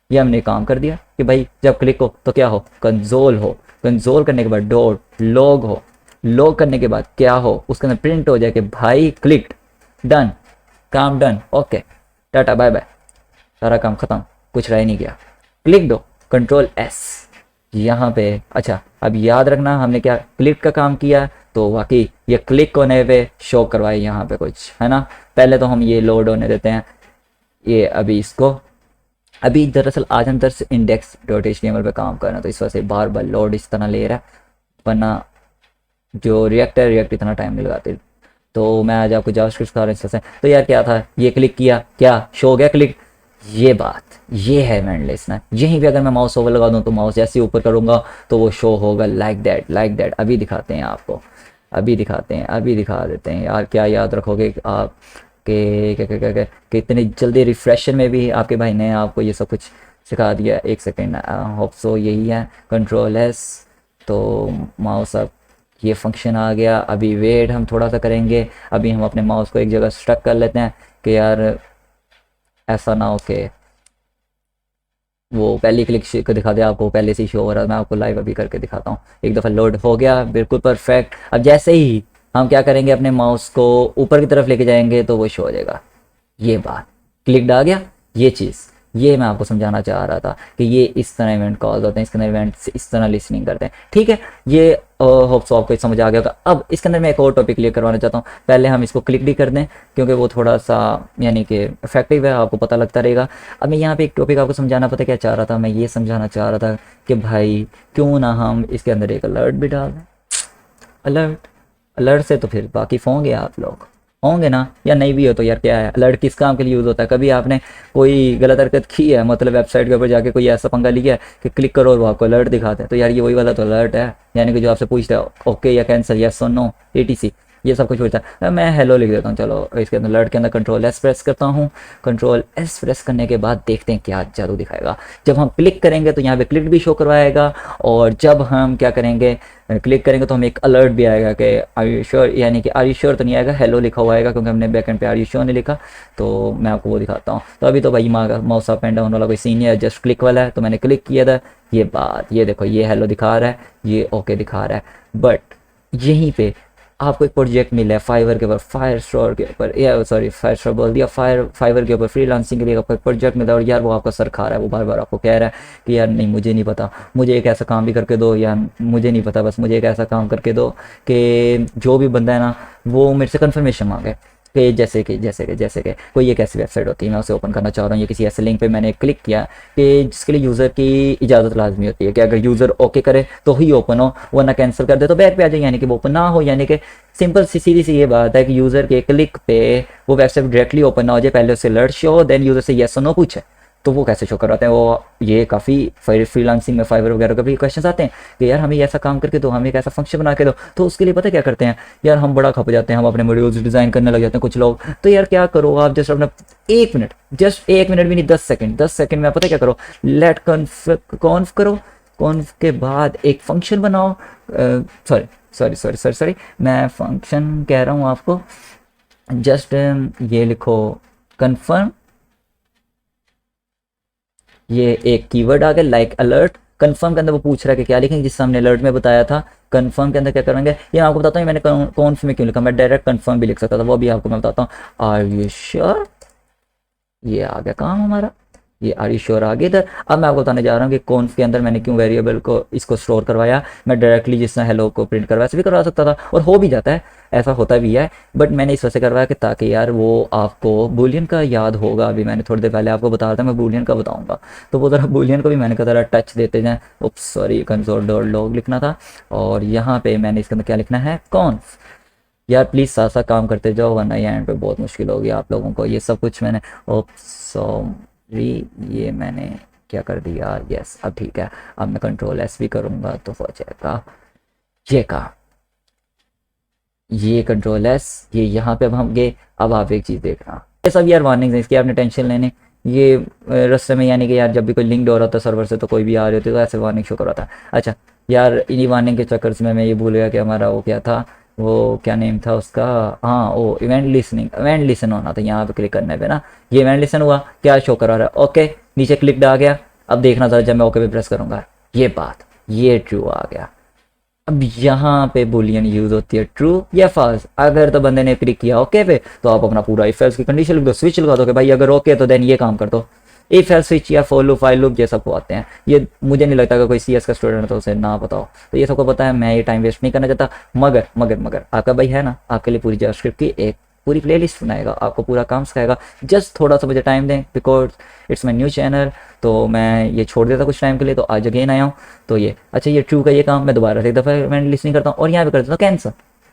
ये हमने काम कर दिया कि भाई जब क्लिक हो तो क्या हो, कंसोल हो, कंसोल करने के बाद डॉट लॉग हो, लॉग करने के बाद क्या हो, उसके अंदर प्रिंट हो जाए कि भाई क्लिक्ड, डन, काम done, okay tata bye bye, सारा काम खत्म, कुछ रह नहीं गया। क्लिक दो, कंट्रोल एस यहाँ पे। अच्छा अब याद रखना हमने क्या क्लिक का काम किया, तो वाकई ये क्लिक होने पे शो करवाए यहाँ पे कुछ, है ना। पहले तो हम ये लोड होने देते हैं, ये अभी इसको, अभी दरअसल आज हम index.html पे काम कर रहे हैं, तो इस वजह से बार बार लोड इस तरह ले रहा है, वरना जो रिएक्ट इतना टाइम नहीं लगाते। तो मैं आज आपको जावास्क्रिप्ट सिखा रहा हूँ। तो यार क्या था, ये क्लिक किया, क्या शो हो गया क्लिक, ये बात, ये है इवेंट लिसनर। यहीं पे अगर मैं माउस ओवर लगा दूं तो माउस जैसे ऊपर करूंगा तो वो शो होगा लाइक दैट। अभी दिखाते हैं आपको, अभी दिखा देते हैं यार, क्या याद रखोगे आप कि इतनी जल्दी रिफ्रेशर में भी आपके भाई ने आपको ये सब कुछ सिखा दिया। एक सेकेंड, होप सो यही है, कंट्रोल एस, तो माउस अप, ये फंक्शन आ गया। अभी वेट हम थोड़ा सा करेंगे, अभी हम अपने माउस को एक जगह स्टक कर लेते हैं कि यार ऐसा ना हो कि वो पहली क्लिक को दिखा दे आपको, पहले से ही शो हो रहा है। मैं आपको लाइव अभी करके दिखाता हूँ। एक दफ़ा लोड हो गया, बिल्कुल परफेक्ट। अब जैसे ही हम क्या करेंगे, अपने माउस को ऊपर की तरफ लेके जाएंगे तो वो शो हो जाएगा। ये बात क्लिक्ड आ गया, ये चीज़, ये मैं आपको समझाना चाह रहा था कि ये इस तरह इवेंट कॉल्स होते हैं, इसके अंदर इवेंट इस तरह लिसनिंग करते हैं, ठीक है। ये होप सो आपको समझ आ गया होगा। अब इसके अंदर मैं एक और टॉपिक क्लियर करवाना चाहता हूँ। पहले हम इसको क्लिक भी कर दें क्योंकि वो थोड़ा सा यानी कि इफेक्टिव है, आपको पता लगता रहेगा। अब मैं यहाँ पे एक टॉपिक आपको समझाना, पता क्या चाह रहा था, मैं ये समझाना चाह रहा था कि भाई क्यों ना हम इसके अंदर एक अलर्ट भी डाल दें। अलर्ट से तो फिर वाकिफ़ होंगे आप लोग, होंगे ना, या नहीं भी हो तो यार क्या है, अलर्ट किस काम के लिए यूज़ होता है। कभी आपने कोई गलत हरकत की है, मतलब वेबसाइट के ऊपर जाके कोई ऐसा पंगा लिया है कि क्लिक करो और वो आपको अलर्ट दिखाते हैं, तो यार ये वही वाला तो अलर्ट है, यानी कि जो आपसे पूछता है ओके या कैंसिल, यस और नो, etc, ये सब कुछ पूछता है। मैं हेलो लिख देता हूँ। चलो इसके अंदर अलर्ट के अंदर कंट्रोल एस प्रेस करता हूँ। कंट्रोल एस प्रेस करने के बाद देखते हैं क्या जादू दिखाएगा। जब हम क्लिक करेंगे तो यहाँ पे क्लिक भी शो करवाएगा, और जब हम क्या करेंगे, क्लिक करेंगे तो हमें एक अलर्ट भी आएगा कि आर यू श्योर, यानी कि आर यू श्योर तो नहीं आएगा, हेलो लिखा हुआ आएगा, क्योंकि हमने बैक एंड पे आर यू श्योर नहीं लिखा। तो मैं आपको वो दिखाता हूँ। तो अभी तो भाई माउस अप एंड डाउन वाला कोई सीन है, जस्ट क्लिक वाला है, तो मैंने क्लिक किया था। ये बात, ये देखो, ये हेलो दिखा रहा है, ये ओके दिखा रहा है। बट यहीं पे आपको एक प्रोजेक्ट मिला है फाइवर के ऊपर, फायरस्टोर के ऊपर, या सॉरी फायरस्टोर बोल दिया, फाइवर के ऊपर फ्रीलांसिंग के लिए आपको एक प्रोजेक्ट मिला है, और यार वो आपका सर खा रहा है, वो बार बार आपको कह रहा है कि यार नहीं मुझे नहीं पता, मुझे एक ऐसा काम भी करके दो, या मुझे नहीं पता, बस मुझे एक ऐसा काम करके दो कि जो भी बंदा है ना वो मेरे से कन्फर्मेशन मांगे कि जैसे कि कोई एक ऐसी वेबसाइट होती है, मैं उसे ओपन करना चाह रहा हूँ, या किसी ऐसे लिंक पे मैंने क्लिक किया कि जिसके लिए यूज़र की इजाज़त लाजमी होती है कि अगर यूज़र ओके करे तो ही ओपन हो, वरना कैंसिल कर दे तो बैक पे आ जाए, यानी कि वो ओपन ना हो। यानी कि सिंपल सी सीधी सी ये बात है कि यूज़र के क्लिक पे वो वेबसाइट डायरेक्टली ओपन ना हो जाए, पहले उससे अलर्ट शो, देन यूज़र से येस और नो पूछे, तो वो कैसे शो करवाते हैं। वो ये काफ़ी फ्रीलांसिंग में फाइवर वगैरह का भी क्वेश्चन आते हैं कि यार हमें ऐसा काम करके दो, हमें एक ऐसा फंक्शन बना के दो। तो उसके लिए पता क्या करते हैं यार, हम बड़ा खप जाते हैं, हम अपने मॉड्यूल्स डिज़ाइन करने लग जाते हैं कुछ लोग। तो यार क्या करो आप, जस्ट अपना 1 मिनट, जस्ट 1 मिनट भी नहीं, 10 सेकंड में पता क्या करो, लेट कॉन्फ करो, कॉन्फ के बाद एक फंक्शन बनाओ। सॉरी मैं फंक्शन कह रहा हूँ आपको, जस्ट ये लिखो कन्फर्म, ये एक कीवर्ड आ गया लाइक अलर्ट। कन्फर्म के अंदर वो पूछ रहा है कि क्या लिखेंगे, जिससे हमने अलर्ट में बताया था। कन्फर्म के अंदर क्या करेंगे ये मैं आपको बताता हूँ। मैंने कॉन्फ में क्यों लिखा, मैं डायरेक्ट कन्फर्म भी लिख सकता था, वो भी आपको मैं बताता हूँ। आर यू श्योर, ये आ गया काम हमारा, ये आर यू श्योर आ गया इधर। अब मैं आपको बताने जा रहा हूँ कि कॉन्फ के अंदर मैंने क्यों वेरिएबल को इसको स्टोर करवाया। मैं डायरेक्टली जिस तरह हेलो को प्रिंट करवाया ऐसे भी करवा सकता था, और हो भी जाता है, ऐसा होता भी है। बट मैंने इस वजह से करवाया कि ताकि यार वो आपको बूलियन का याद होगा। अभी मैंने थोड़ी देर पहले आपको बता रहा था मैं बूलियन का बताऊंगा, तो वो ज़रा बूलियन को भी मैंने कहा ज़रा टच देते जाएँ। Oops sorry, console dot log लिखना था, और यहाँ पे मैंने इसके अंदर क्या लिखना है, कॉन्फ। यार प्लीज़ साथ साथ काम करते जाओ, वरना ये एंड पे बहुत मुश्किल होगी आप लोगों को। ये सब कुछ मैंने सॉरी, ये मैंने क्या कर दिया, यस अब ठीक है। अब मैं कंट्रोल एस भी करूँगा तो हो जाएगा ये काम, ये कंट्रोल एस, ये यहाँ पे अब हम गए। अब आप एक चीज़ देखना, ये सब यार वार्निंग्स हैं, इसकी आपने टेंशन लेने। ये रास्ते में यानी कि यार जब भी कोई लिंक हो रहा था सर्वर से तो कोई भी आ रही होती तो ऐसे वार्निंग शो कर रहा था। अच्छा यार इन्हीं वार्निंग के चक्कर में मैं ये भूल गया कि हमारा वो क्या था, वो क्या नेम था उसका, हाँ वो इवेंट लिसनिंग, इवेंट लिसन होना था। यहाँ पे क्लिक करने पे ना ये इवेंट लिसन हुआ, क्या शो करा रहा है, ओके नीचे क्लिक आ गया। अब देखना था जब मैं ओके पे प्रेस करूँगा ये बात, ये ट्रू आ गया। अब यहाँ पे बुलियन यूज होती है ट्रू या फॉल्स। अगर तो बंदे ने क्लिक किया ओके पे तो आप अपना पूरा इफ एल्स की कंडीशन लिख दो, स्विच लगा दो कि भाई अगर ओके तो देन ये काम कर दो। इफ एल्स स्विच या फॉर लूप, फाइल लूप ये सबको आते हैं। ये मुझे नहीं लगता कि कोई सीएस का स्टूडेंट है तो उसे ना पता हो, तो ये सबको पता है। मैं ये टाइम वेस्ट नहीं करना चाहता। मगर मगर मगर आपका भाई है ना, आपके लिए पूरी जावास्क्रिप्ट की एक पूरी प्लेलिस्ट बनाएगा, आपको पूरा काम सिखाएगा। जस्ट थोड़ा सा मुझे टाइम दें, because it's my new channel. तो मैं ये छोड़ देता कुछ टाइम के लिए, तो आज अगेन आया हूँ। तो ये अच्छा, ये ट्रू का ये काम मैं दोबारा से एक दफ़ा मैं लिसनिंग करता हूँ और यहाँ पे कर देता हूँ कैंसल।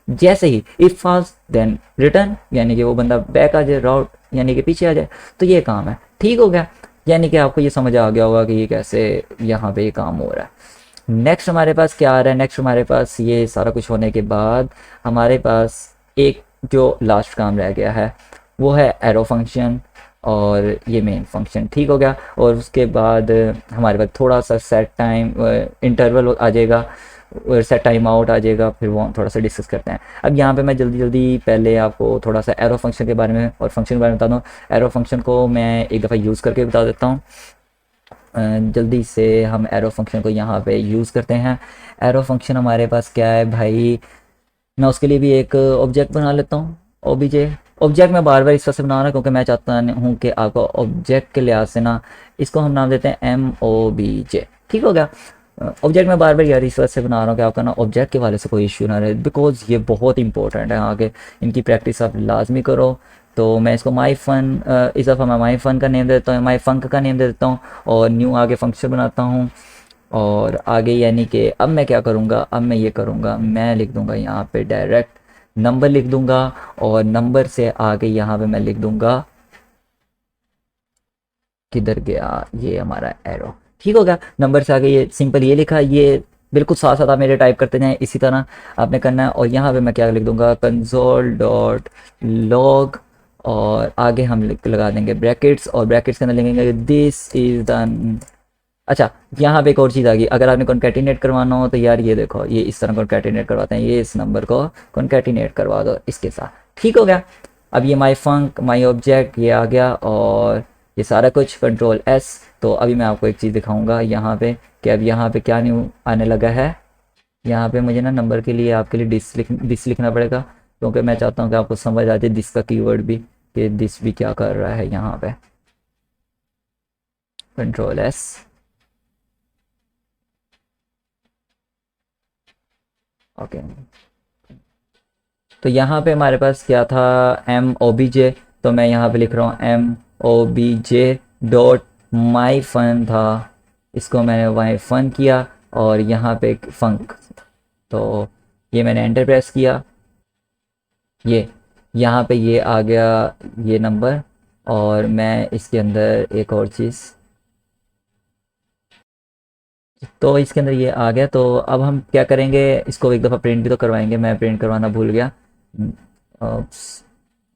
जैसे ही इफ फॉल्स देन रिटर्न, यानी कि वो बंदा बैक आ जाए, राउट यानी कि पीछे आ जाए, तो ये काम है। ठीक हो गया, यानी कि आपको ये समझ आ गया होगा कि ये कैसे यहाँ पे ये काम हो रहा है। नेक्स्ट हमारे पास क्या आ रहा है, नेक्स्ट हमारे पास ये सारा कुछ होने के बाद हमारे पास एक जो लास्ट काम रह गया है वो है एरो फंक्शन और ये मेन फंक्शन। ठीक हो गया, और उसके बाद हमारे पास थोड़ा सा सेट टाइम इंटरवल आ जाएगा और सेट टाइम आउट आ जाएगा, फिर वो थोड़ा सा डिस्कस करते हैं। अब यहाँ पे मैं जल्दी जल्दी पहले आपको थोड़ा सा एरो फंक्शन के बारे में और फंक्शन के बारे में बता दूँ। एरो फंक्शन को मैं एक दफ़ा यूज़ करके बता देता हूँ। जल्दी से हम एरो फंक्शन को यहाँ पे यूज़ करते हैं। एरो फंक्शन हमारे पास क्या है भाई, मैं उसके लिए भी एक ऑब्जेक्ट बना लेता हूँ, ओबीजे। ऑब्जेक्ट मैं बार बार इस तरह से बना रहा हूँ क्योंकि मैं चाहता हूँ कि आपको ऑब्जेक्ट के लिहाज से ना, इसको हम नाम देते हैं MOBJ। ठीक हो गया, ऑब्जेक्ट मैं बार बार यार इस वजह से बना रहा हूँ कि आपका ना ऑब्जेक्ट के वाले से कोई इश्यू ना रहे, बिकॉज ये बहुत इंपॉर्टेंट है आगे, इनकी प्रैक्टिस आप लाजमी करो। तो मैं इसको माई फ़न, इस दफ़ा मैं माई फ़न का नेम देता हूँ, माई फंक का नेम दे देता हूँ, और न्यू आगे फंक्शन बनाता हूँ। और आगे यानी कि अब मैं क्या करूँगा, अब मैं ये करूँगा, मैं लिख दूँगा यहाँ पे डायरेक्ट नंबर लिख दूँगा, और नंबर से आगे यहाँ पे मैं लिख दूँगा, किधर गया ये हमारा एरो। ठीक हो गया, नंबर से आगे ये सिंपल ये लिखा, ये बिल्कुल साथ साथ आप मेरे टाइप करते जाएं, इसी तरह आपने करना है। और यहाँ पे मैं क्या लिख दूँगा, कंसोल डॉट लॉग, और आगे हम लगा देंगे ब्रैकेट्स, और ब्रैकेट्स के अंदर लिखेंगे दिस इज़ द। अच्छा यहाँ पे एक और चीज़ आ गई, अगर आपने कॉन्कैटिनेट करवाना हो तो यार ये देखो, ये इस तरह कॉन्कैटिनेट करवाते हैं, ये इस नंबर को कॉन्कैटिनेट करवा दो इसके साथ। ठीक हो गया, अब ये माई फंक माई ऑब्जेक्ट ये आ गया, और ये सारा कुछ कंट्रोल एस। तो अभी मैं आपको एक चीज़ दिखाऊंगा यहाँ पे कि अब यहाँ पे क्या न्यू आने लगा है। यहाँ पे मुझे ना नंबर के लिए आपके लिए डिस लिखना पड़ेगा, क्योंकि मैं चाहता हूँ कि आपको समझ आ जाए दिस का कीवर्ड भी, कि दिस भी क्या कर रहा है यहाँ पे। Control S, okay. तो यहाँ पे हमारे पास क्या था, MOBJ, तो मैं यहाँ पे लिख रहा हूँ MOBJ डॉट माई फन था, इसको मैंने माई फन किया, और यहाँ पे एक फंक, तो ये मैंने एंटर प्रेस किया, ये यहाँ पे ये आ गया ये नंबर, और मैं इसके अंदर एक और चीज़, तो इसके अंदर ये आ गया। तो अब हम क्या करेंगे, इसको एक दफ़ा प्रिंट भी तो करवाएंगे, मैं प्रिंट करवाना भूल गया।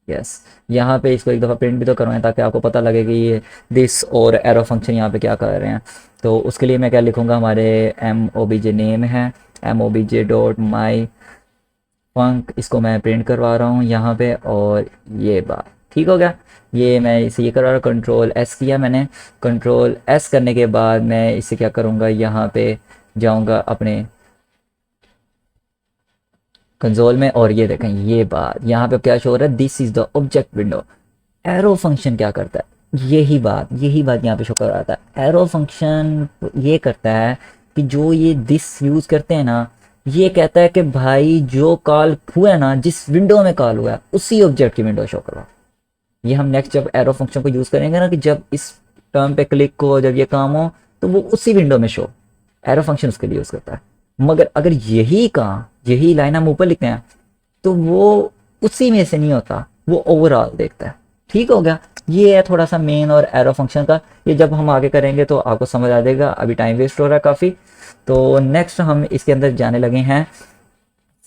यस, यहाँ पे इसको एक दफ़ा प्रिंट भी तो करवाएं ताकि आपको पता लगे कि ये दिस और एरो फंक्शन यहाँ पे क्या कर रहे हैं। तो उसके लिए मैं क्या लिखूँगा, हमारे MOBJ नेम है, MOBJ डॉट माई फंक, इसको मैं प्रिंट करवा रहा हूँ यहाँ पे, और ये बात ठीक हो गया। ये मैं इसे ये करवा रहा हूँ, कंट्रोल एस किया मैंने। कंट्रोल एस करने के बाद मैं इसे क्या करूँगा, यहाँ पे जाऊँगा अपने कंसोल में, और ये देखें ये बात यहाँ पे क्या शो हो रहा है, this is the object window. Arrow function क्या करता है, यही बात यहाँ पे शो कर रहा था। एरो फंक्शन ये करता है कि जो ये दिस यूज़ करते हैं ना, ये कहता है कि भाई जो कॉल हुआ है ना, जिस विंडो में कॉल हुआ है उसी ऑब्जेक्ट की विंडो शो करो। ये हम नेक्स्ट जब एरो फंक्शन को यूज़ करेंगे ना, कि जब इस टर्म पे क्लिक हो, जब ये काम हो, तो वो उसी विंडो में शो, एरो फंक्शन उसके लिए यूज़ करता है। मगर अगर यही लाइन हम ऊपर लिखते हैं तो वो उसी में से नहीं होता, वो ओवरऑल देखता है। ठीक हो गया। ये है थोड़ा सा मेन और एरो फंक्शन का। ये जब हम आगे करेंगे तो आपको समझ आ जाएगा, अभी टाइम वेस्ट हो रहा है काफ़ी। तो नेक्स्ट हम इसके अंदर जाने लगे हैं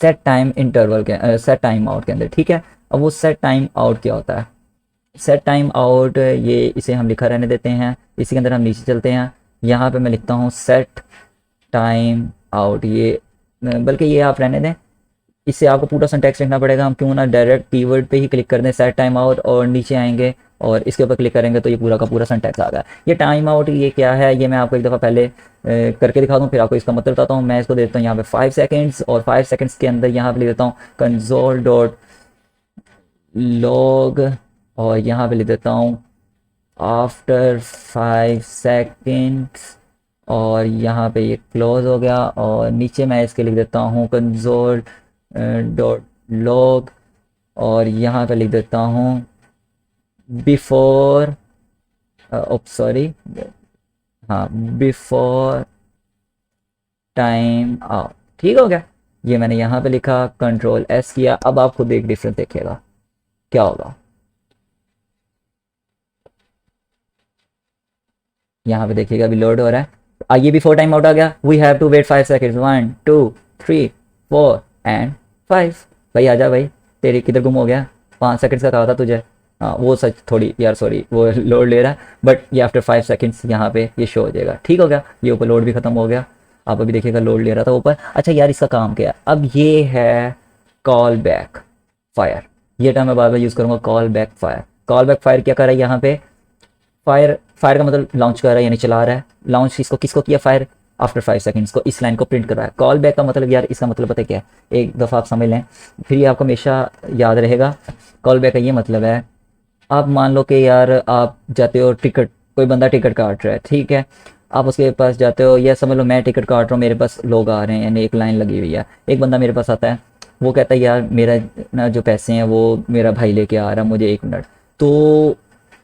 सेट टाइम इंटरवल के, सेट टाइम आउट के अंदर। ठीक है, अब वो सेट टाइम आउट क्या होता है? सेट टाइम आउट, ये इसे हम लिखा रहने देते हैं। इसी के अंदर हम नीचे चलते हैं, यहाँ पे मैं लिखता हूँ सेट टाइम आउट। ये बल्कि ये आप रहने दें, इससे आपको पूरा सिंटैक्स लिखना पड़ेगा। हम क्यों ना डायरेक्ट कीवर्ड पे ही क्लिक कर दें, सेट टाइम आउट, और नीचे आएंगे और इसके ऊपर क्लिक करेंगे तो ये पूरा का पूरा सिंटैक्स आ गया। ये टाइम आउट ये क्या है, ये मैं आपको एक दफ़ा पहले करके दिखा दूँ, फिर आपको इसका मतलब बताता हूँ। मैं इसको देता हूँ यहाँ पे 5 सेकेंड्स, और 5 सेकेंड्स के अंदर यहाँ पे लिख देता हूँ कंसोल डॉट लॉग, और यहाँ पे लिख देता हूँ आफ्टर 5 सेकेंड्स, और यहाँ पे ये क्लोज हो गया। और नीचे मैं इसके लिख देता हूँ कंसोल डॉट लॉग, और यहाँ पे लिख देता हूँ बिफोर, सॉरी, हाँ, बिफोर टाइम आउट। ठीक हो गया। ये मैंने यहाँ पे लिखा, कंट्रोल एस किया। अब आप खुद एक डिफरेंस देखिएगा क्या होगा। यहाँ पे देखिएगा अभी लोड हो रहा है। आइए, बिफोर टाइम आउट आ गया। We have to wait 5 seconds, 1 2 3 4 and 5। भाई आजा भाई, तेरे किधर गुम हो गया? 5 सेकेंड्स का कहा था तुझे। हाँ वो सच, थोड़ी यार सॉरी, वो लोड ले रहा है, बट ये आफ्टर 5 सेकेंड्स यहाँ पे ये शो हो जाएगा। ठीक हो गया। ये ऊपर लोड भी खत्म हो गया। आप अभी देखिएगा लोड ले रहा था ऊपर। अच्छा यार, इसका काम क्या है? अब ये है कॉल बैक फायर। ये टर्म मैं बार बार यूज़ करूँगा, call back fire. Call back fire क्या कर रहा है यहाँ पे? फायर, फायर का मतलब लॉन्च कर रहा है, यानी चला रहा है। लॉन्च इसको किसको किया? फायर, आफ्टर 5 सेकंड्स को इस लाइन को प्रिंट करवाया। कॉल बैक का मतलब यार, इसका मतलब पता है क्या है? एक दफ़ा आप समझ लें, फिर ये आपको हमेशा याद रहेगा। कॉल बैक का ये मतलब है, आप मान लो कि यार आप जाते हो टिकट, कोई बंदा टिकट काट रहा है, ठीक है, आप उसके पास जाते हो, या समझ लो मैं टिकट काट रहा हूँ, मेरे पास लोग आ रहे हैं, यानी एक लाइन लगी हुई है। एक बंदा मेरे पास आता है, वो कहता है यार मेरा ना जो पैसे हैं वो मेरा भाई लेके आ रहा है, मुझे 1 मिनट। तो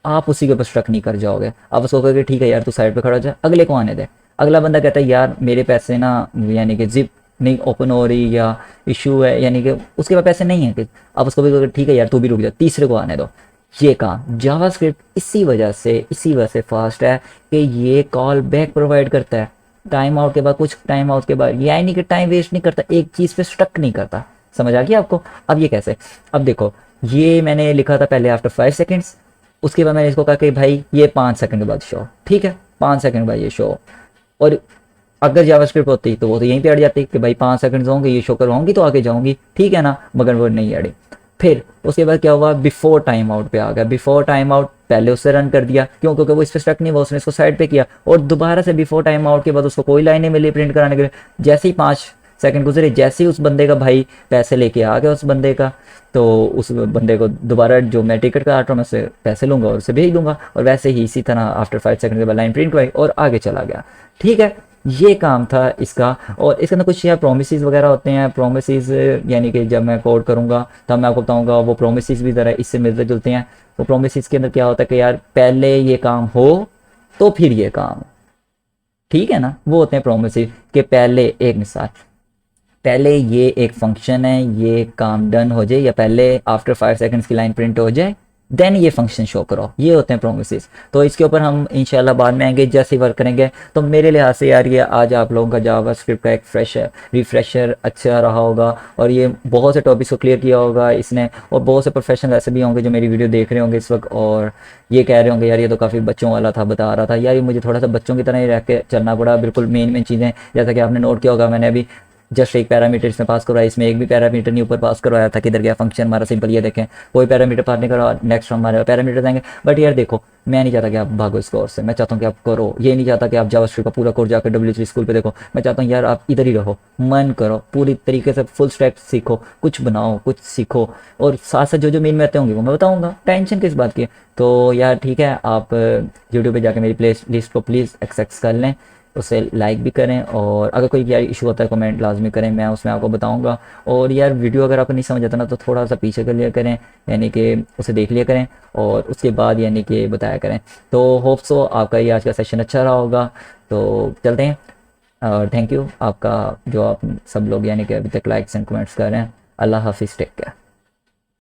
आप उसी के ऊपर स्ट्रक नहीं कर जाओगे, आप उसको कहोगे ठीक है यार तू साइड पे खड़ा हो जा, अगले को आने दे। अगला बंदा कहता है यार मेरे पैसे ना, यानी कि जिप नहीं ओपन हो रही, या इशू है, यानी कि उसके पास पैसे नहीं है कि, आप उसको भी कहोगे ठीक है यार तू भी रुक जा, तीसरे को आने दो। ये काम जावास्क्रिप्ट इसी वजह से फास्ट है कि ये कॉल बैक प्रोवाइड करता है। टाइम आउट के बाद, कुछ टाइम आउट के बाद, यानी कि टाइम वेस्ट नहीं करता, एक चीज़ पे स्टक नहीं करता। समझ आ गया आपको? अब ये कैसे? अब देखो, ये मैंने लिखा था पहले आफ्टर 5 सेकेंड्स, उसके बाद मैंने इसको कहा कि भाई ये 5 सेकंड के बाद शो। ठीक है, 5 सेकंड बाद ये शो। और अगर जावास्क्रिप्ट होती तो वो तो यहीं पे अड़ जाती कि भाई 5 सेकंड्स होंगे, ये शो करवाऊंगी तो आगे जाऊंगी, ठीक है ना, मगर वो नहीं अड़ी। फिर उसके बाद क्या हुआ, बिफोर टाइम आउट पे आ गया। बिफोर टाइम आउट पहले उससे रन कर दिया, क्यों? क्योंकि वो इस पर स्टक नहीं हुआ, उसने इसको साइड पे किया, और दोबारा से बिफोर टाइम आउट के बाद उसको कोई लाइन नहीं मिली प्रिंट कराने के लिए। जैसे ही 5 सेकंड गुजरे, जैसे ही उस बंदे का भाई पैसे लेके आ गया उस बंदे का, तो उस बंदे को दोबारा जो मैं टिकट काट रहा हूँ मैं उससे पैसे लूँगा और उसे भेज दूंगा, और वैसे ही इसी तरह आफ्टर 5 सेकंड के बाद लाइन प्रिंट हुई और आगे चला गया। ठीक है, ये काम था इसका। और इसके अंदर कुछ यार प्रोमिसेस वगैरह होते हैं। प्रोमिसेस यानी कि जब मैं कोड करूँगा तब मैं आपको बताऊँगा, वो प्रोमिसेस भी ज़रा इससे मिलते जुलते हैं। वो प्रोमिसेस के अंदर क्या होता है कि यार पहले ये काम हो तो फिर ये काम, ठीक है ना, वो होते हैं प्रोमिसेस के पहले। एक मिसाल, पहले ये एक फंक्शन है, ये काम डन हो जाए, या पहले आफ्टर 5 सेकंड्स की लाइन प्रिंट हो जाए, देन ये फंक्शन शो करो। ये होते हैं प्रोमिसेस। तो इसके ऊपर हम इंशाल्लाह बाद में आएंगे, जैसे ही वर्क करेंगे। तो मेरे लिहाज से यार ये आज आप लोगों का जावास्क्रिप्ट का एक रिफ्रेशर अच्छा रहा होगा, और ये बहुत से टॉपिक्स को क्लियर किया होगा इसने। और बहुत से प्रोफेशनल ऐसे भी होंगे जो मेरी वीडियो देख रहे होंगे इस वक्त, और ये कह रहे होंगे यार ये तो काफ़ी बच्चों वाला था, बता रहा था यार, ये मुझे थोड़ा सा बच्चों की तरह ही रह के चलना पड़ा। बिल्कुल मेन चीज़ें, जैसा कि आपने नोट किया होगा, मैंने अभी जस्ट एक पैरामीटर इसमें पास करवाया, इसमें एक भी पैरामीटर नहीं ऊपर पास करवाया था, किधर गया फंक्शन हमारा सिंपल ये देखें, कोई पैरामीटर पास नहीं करवा, नेक्स्ट हमारे पैरामीटर आएंगे। बट यार देखो, मैं नहीं चाहता कि आप भागो इस कोर्स से, मैं चाहता हूँ कि आप करो, ये नहीं चाहता कि आप जावास्क्रिप्ट का पूरा कोर्स जाकर W3 स्कूल पे देखो, मैं चाहता हूँ यार आप इधर ही रहो, मन करो, पूरी तरीके से फुल स्टैक सीखो, कुछ बनाओ, कुछ सीखो, और साथ साथ जो जो मेन बातें होंगी वो मैं बताऊँगा, टेंशन किस बात की है। तो यार ठीक है, आप यूट्यूब पे जाके मेरी प्ले लिस्ट को प्लीज़ एक्सेस कर लें, उसे लाइक भी करें, और अगर कोई यार इशू होता है कमेंट लाजमी करें, मैं उसमें आपको बताऊंगा। और यार वीडियो अगर आपको नहीं समझ आता ना तो थोड़ा सा पीछे कर लिया करें, यानी कि उसे देख लिया करें और उसके बाद यानी कि बताया करें। तो होप सो आपका ये आज का सेशन अच्छा रहा होगा। तो चलते हैं, और थैंक यू आपका जो आप सब लोग यानी कि अभी तक लाइक्स एंड कमेंट्स कर रहे हैं। अल्लाह हाफिज़, टेक केयर।